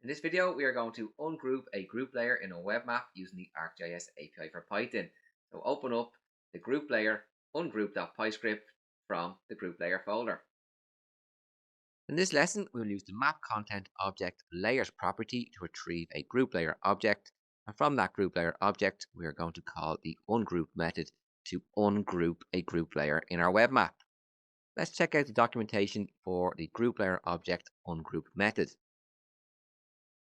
In this video, we are going to ungroup a group layer in a web map using the ArcGIS API for Python. So open up the group layer ungroup.py script from the group layer folder. In this lesson, we will use the map content object layers property to retrieve a group layer object. And from that group layer object, we are going to call the ungroup method to ungroup a group layer in our web map. Let's check out the documentation for the group layer object ungroup method.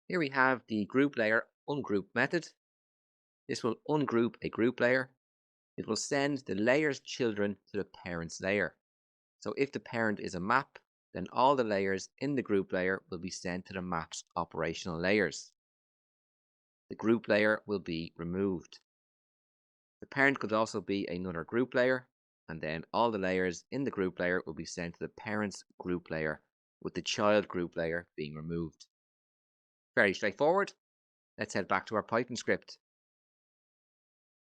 Here we have the group layer ungroup method. This will ungroup a group layer. It will send the layer's children to the parent's layer. So if the parent is a map, then all the layers in the group layer will be sent to the map's operational layers. The group layer will be removed. The parent could also be another group layer, and then all the layers in the group layer will be sent to the parent's group layer, with the child group layer being removed. Very straightforward. Let's head back to our Python script.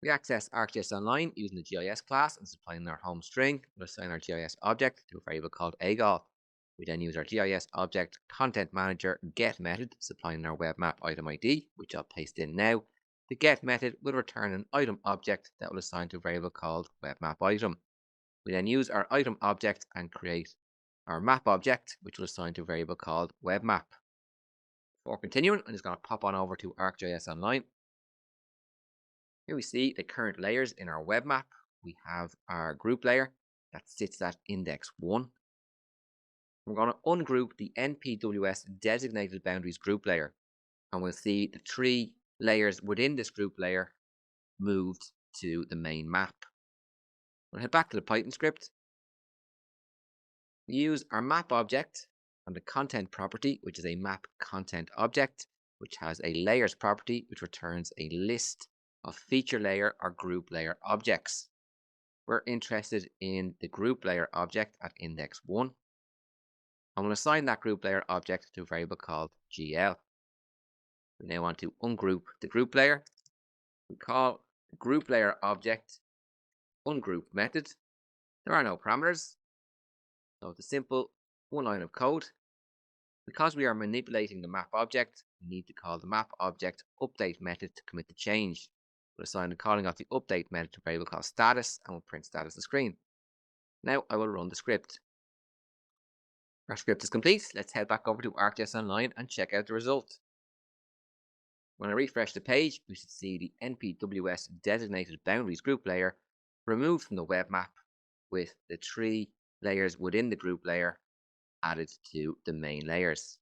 We access ArcGIS Online using the GIS class and supplying our home string. We'll assign our GIS object to a variable called AGOL. We then use our GIS object content manager get method, supplying our web map item ID, which I'll paste in now. The get method will return an item object that will assign to a variable called web map item. We then use our item object and create our map object, which will assign to a variable called web map. Before continuing, I'm just going to pop on over to ArcGIS Online. Here we see the current layers in our web map. We have our group layer that sits at index 1. We're going to ungroup the NPWS designated boundaries group layer, and we'll see the 3 layers within this group layer moved to the main map. We'll head back to the Python script. We use our map object and the content property, which is a map content object, which has a layers property, which returns a list of feature layer or group layer objects. We're interested in the group layer object at index 1. I'm going to assign that group layer object to a variable called GL. We now want to ungroup the group layer. We call the group layer object ungroup method. There are no parameters, so it's a simple one line of code. Because we are manipulating the map object, we need to call the map object update method to commit the change. We'll assign the calling of the update method to a variable called status, and we'll print status to screen. Now I will run the script. Our script is complete. Let's head back over to ArcGIS Online and check out the result. When I refresh the page, we should see the NPWS designated boundaries group layer removed from the web map, with the 3 layers within the group layer added to the main layers.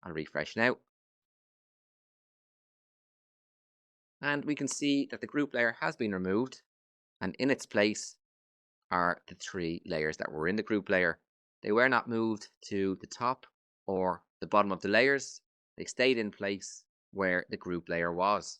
I'll refresh now. And we can see that the group layer has been removed, and in its place are the 3 layers that were in the group layer. They were not moved to the top or the bottom of the layers. They stayed in place where the group layer was.